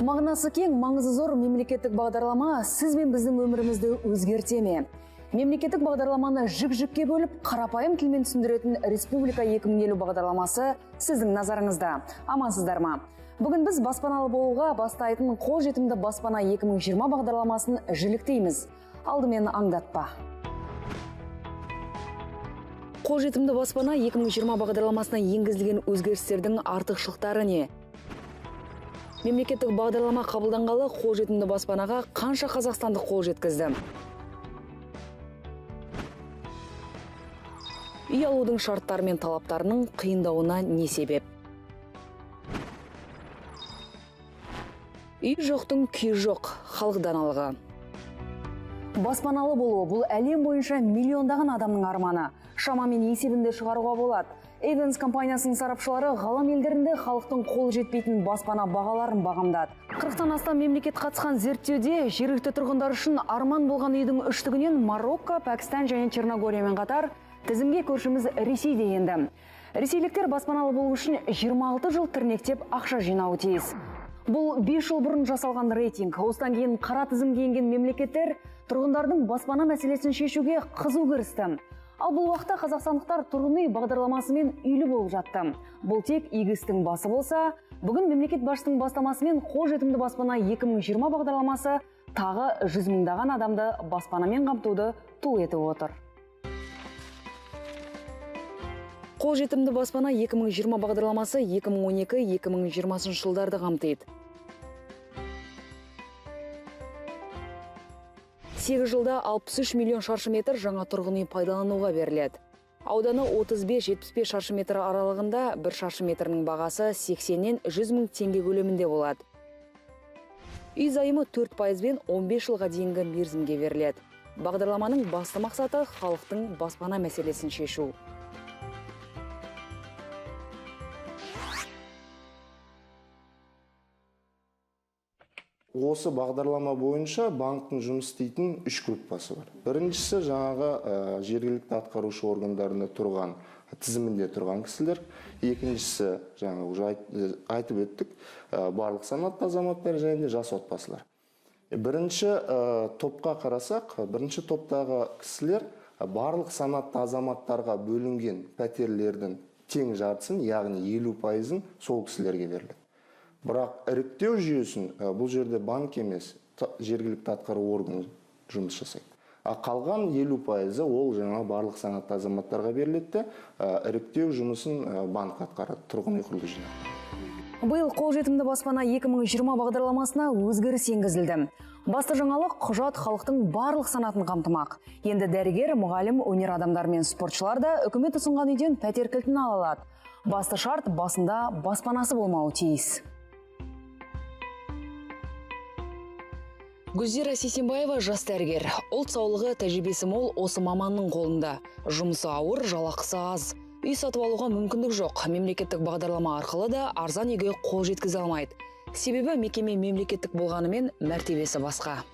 Мағынасы кең, маңызы зор мемлекеттік бағдарлама сіз бен біздің өмірімізді өзгерте ме? Мемлекеттік бағдарламаны жік-жікке бөліп, қарапайым тілмен түсіндіретін Республика 2050 бағдарламасы сіздің назарыңызда. Амансыздар ма? Бүгін біз баспаналы болуға бастайтын қолжетімді баспана 2020 бағдарламасын жіліктейміз. Алдымен аңдатпа. Қолжетімді баспана 2020 бағдарламасына енгізілген өзгерістердің артықшылықтары не? Мемлекеттік бағдарлама қабылданғалы қолжетімді баспанаға қанша қазақстандық қол жеткізді? Үй алудың шарттары мен талаптарының қиындауына не себеп? Үй жоқтың күйі жоқ, халық даналығы. Баспаналы болу бұл әлем бойынша миллиондаған адамның арманы. Шамамен есебінде шығаруға болады. Evans компаниясының сарапшылары ғалам елдерінде халықтың қол жетпейтін баспана бағаларын бағамдады. 40-тан астам мемлекет қатысқан зерттеуде жергілікті тұрғындар үшін арман болған үйдің үштігінен Марокко, Пәкістан және Черногориямен қатар тізімге көршіміз Ресей де енді. Ресейліктер баспаналы болу үшін 26 жыл тірнектеп ақша жинауы тиіс. Бұл 5 жыл бұрын жасалған рейтинг. Осыдан кейін қара тізімге енген мемлекеттер тұрғындардың баспана мәселесін шешуге қызу кірісті. Ал бұл уақытта қазақстандықтар тұрғын үй бағдарламасымен үйлі болып жатты. Бұл тек игі істің басы болса, бүгін мемлекет басшысының бастамасымен қолжетімді баспана 2020 бағдарламасы тағы 100 мыңдаған адамды баспанамен қамтуды ту етіп отыр. Қолжетімді баспана 2020 бағдарламасы 2012-2020 жылдарды қамтиды. 8 жылда 63 миллион шаршы метр жаңа тұрғын үй пайдалануға беріледі. Ауданы 35-75 шаршы метр аралығында бір шаршы метрінің бағасы 80-нен 100 мың теңге көлемінде болады. Үй займы 4%-бен 15 жылға дейінгі мерзімге беріледі. Бағдарламаның басты мақсаты халықтың баспана мәселесін шешу. Осы бағдарлама бойынша банктың жұмыс істейтін 3 группасы бар. Біріншісі жаңағы жергілікті атқарушы органдарында тұрған, тізімінде тұрған кісілер. Екіншісі жаңағы уже айтып өттік, барлық санатты азаматтар және жас отбасылар. Бірінші топқа қарасақ, бірінші топтағы кісілер барлық санатты азаматтарға бөлінген пәтерлердің тең жартысын, яғни 50%-ын сол кісілерге беріледі. Бірақ іріктеу жүйесін бұл жерде банк емес, жергілікті атқару органы жұмыс жасайды. Қалған 50%-ы ол жаңа барлық санатты азаматтарға беріледі, іріктеу жұмысын банк атқарады, тұрғын үй құрылыс жинақ. Биыл қолжетімді баспана 2020 бағдарламасына өзгеріс енгізілді. Басты жаңалық құжат халықтың барлық санатын қамтымақ. Енді дәрігер, мұғалім, өнер адамдары мен спортшылар да үкімет ұсынған үйден пәтер кілтін ала алады. Басты шарт басында баспанасы болмауы тиіс. Гүлзира Сейсенбаева жас дәрігер. Ұлт саулығы тәжірибесі мол осы маманның қолында. Жұмысы ауыр, жалақысы аз. Үй сатып алуға мүмкіндік жоқ. Мемлекеттік бағдарлама арқылы да арзан үйге қол жеткізе алмайды. Себебі мекеме мемлекеттік болғанымен мәртебесі басқа.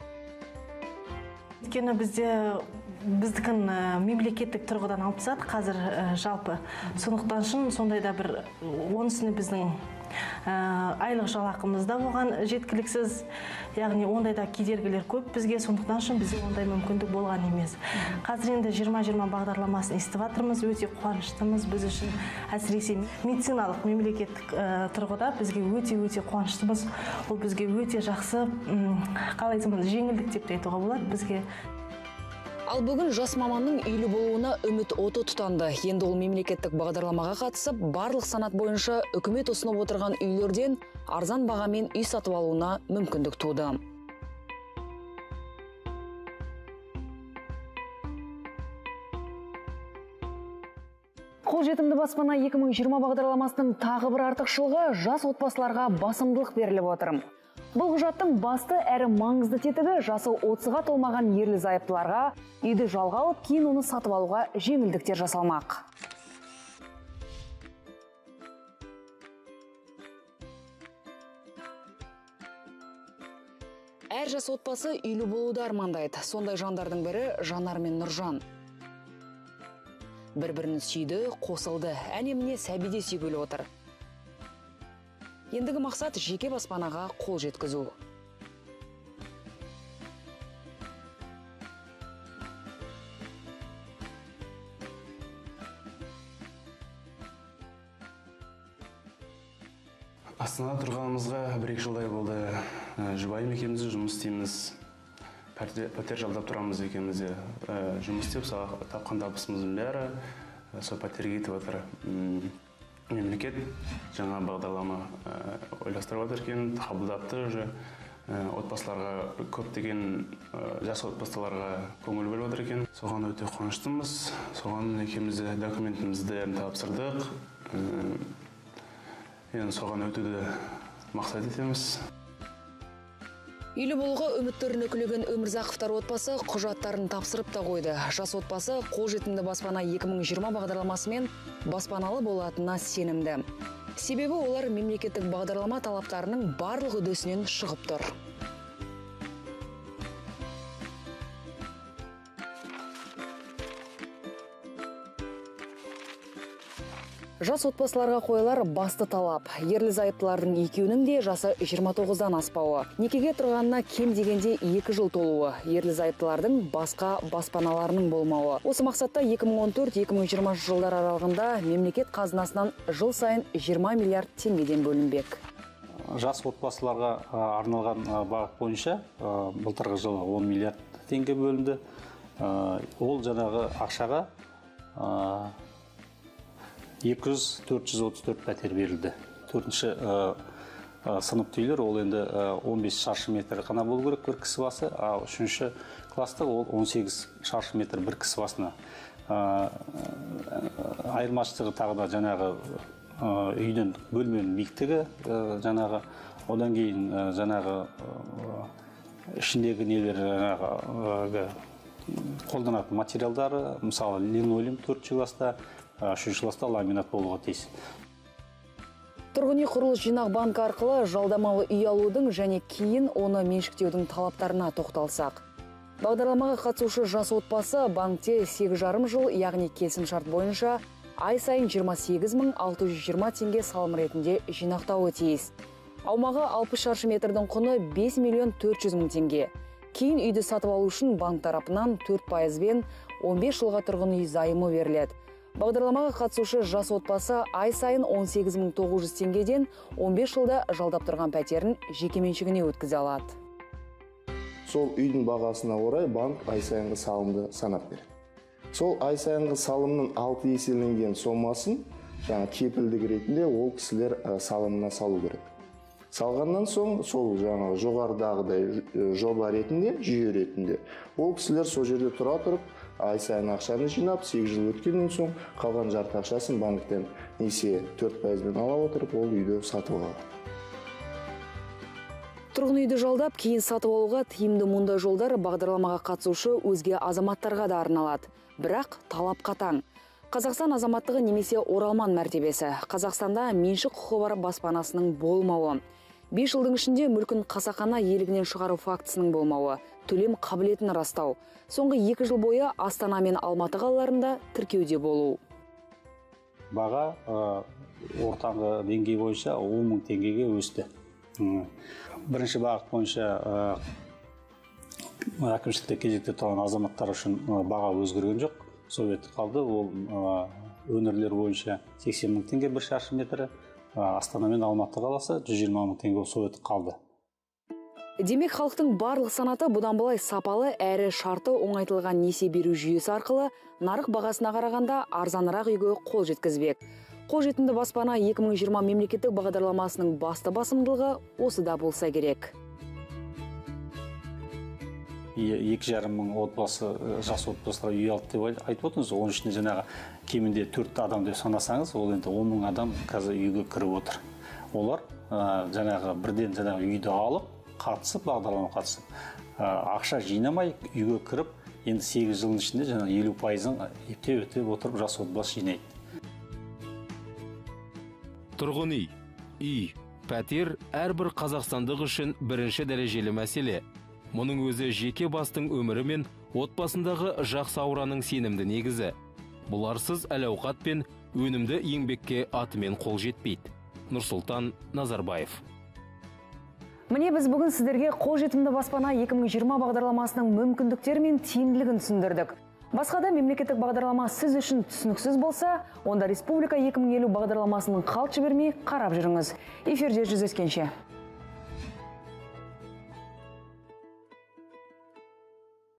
Өйткені біздікін мемлекеттік тұрғыдан алып тастады қазір жалпы. Сондықтан үшін сондайда бір онысыны біздің айлық жалақымызда болған жеткіліксіз, яғни ондайда кедергілер көп бізге, сондықтан үшін бізде ондай мүмкіндік болған емес. Қазір енді 2020 бағдарламасын естіп жатырмыз, өте қуаныштымыз. Біз үшін әсіресе медициналық мемлекеттік тұрғыда бізге өте қуаныштымыз. Ол бізге өте жақсы, қалай айтсам, жеңілдік деп айтуға болады бізге. Ал бүгін жас маманның үйлі болуына үміт оты тұтанды. Енді ол мемлекеттік бағдарламаға қатысып, барлық санат бойынша үкімет ұсынып отырған үйлерден арзан бағамен үй сатып алуына мүмкіндік туды. Қолжетімді баспана 2020 бағдарламасының тағы бір артықшылығы жас отбасыларға басымдылық беріліп отыр. Бұл құжаттың басты әрі маңызды тетігі жасы 30-ға толмаған ерлі зайыптыларға үйді жалға алып, кейін оны сатып алуға жеңілдіктер жасалмақ. Әр жас отбасы үйлі болуды армандайды. Сондай жандардың бірі Жанар мен Нұржан. Бір-бірін сүйді, қосылды, әне-міне сәбиде сүйгелі отыр. Ендігі мақсат жеке баспанаға қол жеткізу. Астанада тұрғанымызға 1-2 жылдай болды. Жұбайым екеуміз жұмыс істейміз. Пәтер жалдап тұрамыз екеуміз де. Жұмыс істеп, тапқан табысымыздың бәрі сол пәтерге кетіп жатыр. Мемлекет жаңа бағдарлама ойластырып жатыр екен, қабылдапты уже. Отбасыларға көптеген жас отбасыларға көңіл бөліп жатыр екен. Соған өте қуаныштымыз. Соған екеуміз де документімізді тапсырдық. Енді соған өтуді мақсат етеміз. Үйлі болуға үміттерін үкілеген Өмірзақовтар отбасы құжаттарын тапсырып та қойды. Жас отбасы қолжетімді баспана 2020 бағдарламасымен баспаналы болатынына сенімді. Себебі олар мемлекеттік бағдарлама талаптарының барлық үдесінен шығып тұр. Жас отбасыларға қойылар басты талап. Ерлі зайыптылардың екеуінің де жасы 29-дан аспауы. Некеге тұрғанына кем дегенде 2 жыл толуы. Ерлі зайыптылардың басқа баспаналарының болмауы. Осы мақсатта 2014-2020 жылдар аралығында мемлекет қазынасынан жыл сайын 20 миллиард теңгеден бөлінбек. Жас отбасыларға арналған бағыт бойынша былтырғы жылы 10 миллиард теңге бөлінді. Ол жаңағы ақшаға 200-434 пәтер берілді. Төртінші сыныпты үйлер ол енді 15 шаршы метр ғана болу керек бір кісі басы, ал үшінші класста ол 18 шаршы метр бір кісі басына. Айырмашылығы тағы да жаңағы үйдің бөлменің биіктігі, жаңағы одан кейін жаңағы ішіндегі нелер жаңағы қолданатын материалдары, мысалы линолеум 4 класста, 3 класста ламинат болуға тиіс. Тұрғын үй құрылыс жинақ банкі арқылы жалдамалы үй алудың және кейін оны меншіктеудің талаптарына тоқталсақ. Бағдарламаға қатысушы жас отбасы банкте 8,5 жыл, яғни келісімшарт бойынша ай сайын 28.620 теңге салым ретінде жинақтауы тиіс. Аумағы 60 шаршы метрдің құны 5.400.000 теңге. Кейін үйді сатып алу үшін банк тарапынан 4%-бен 15 жылға тұрғын үй займы беріледі. Бағдарламаға қатысушы жас отбасы ай сайын 18.900 теңгеден 15 жылда жалдап тұрған пәтерін жекеменшігіне өткізе алады. Сол үйдің бағасына орай банк ай сайынғы салымды санап береді. Сол ай сайынғы салымның 6 еселенген сомасын жаңа кепілдік ретінде ол кісілер салымына салу керек. Салғаннан соң сол жаңа жоғарыдағыдай жоба ретінде, жүйе ретінде ол кісілер сол жерде тұра тұрып ай сайын ақшаны жинап, 8 жыл өткеннен соң қалған жарты ақшасын банктен несие 4%-бен ала отырып, ол үйді сатып алады. Тұрғын үйді жалдап, кейін сатып алуға тиімді мұндай жолдар бағдарламаға қатысушы өзге азаматтарға да арналады. Бірақ талап қатаң. Қазақстан азаматтығы немесе оралман мәртебесі. Қазақстанда меншік құқы бар баспанасының болмауы. 5 жылдың ішінде мүлкін қасақана иелігінен шығару фактісінің болмауы. Төлем қабілетін растау. Соңғы 2 жыл бойы Астана мен Алматы қалаларында тіркеуде болу. Баға ортаңғы деңгей бойынша 10.000 теңгеге өсті. Бірінші бағыт бойынша әкімшілікте кезекте тұрған азаматтар үшін баға өзгерген жоқ. Совет қалды, ол өңірлер бойынша 80.000 теңге бір шаршы метрі, Астана мен Алматы қаласы 120.000 теңге Совет қалды. Демек, халықтың барлық санаты бұдан былай сапалы әрі шарты оңайтылған несие беру жүйесі арқылы нарық бағасына қарағанда арзанырақ үйге қол жеткізбек. Қолжетімді баспана 2020 мемлекеттік бағдарламасының басты басымдылығы осыда болса керек. 2,5 мың отбасы, жас отбасылар үй алды деп айтып отырсыз. Оның ішінде жаңағы кемінде 4 адам деп санасаңыз, ол енді 10 мың адам қазір үйге кіріп отыр. Олар жаңағы бірден жаңағы үйді алып, қатысып, бағдарлама қатысып, ақша жинамай үйге кіріп, енді 8 жылдың ішінде жаңағы 50%-ын ептеп отырып жас отбасы жинайды. Тұрғын үй, пәтер әрбір қазақстандық үшін бірінші дәрежелі мәселе. Мұның өзі жеке бастың өмірі мен отбасындағы жақсы аураның сенімді негізі. Бұларсыз әл-ауқат пен өнімді еңбекке атымен қол жетпейді. Нұрсұлтан Назарбаев. Міне біз бүгін сіздерге қолжетімді баспана 2020 бағдарламасының мүмкіндіктері мен тиімділігін түсіндірдік. Басқа да мемлекеттік бағдарлама сіз үшін түсініксіз болса, онда Республика 2050 бағдарламасының қалт жібермей қарап жүріңіз. Эфирде жүздескенше.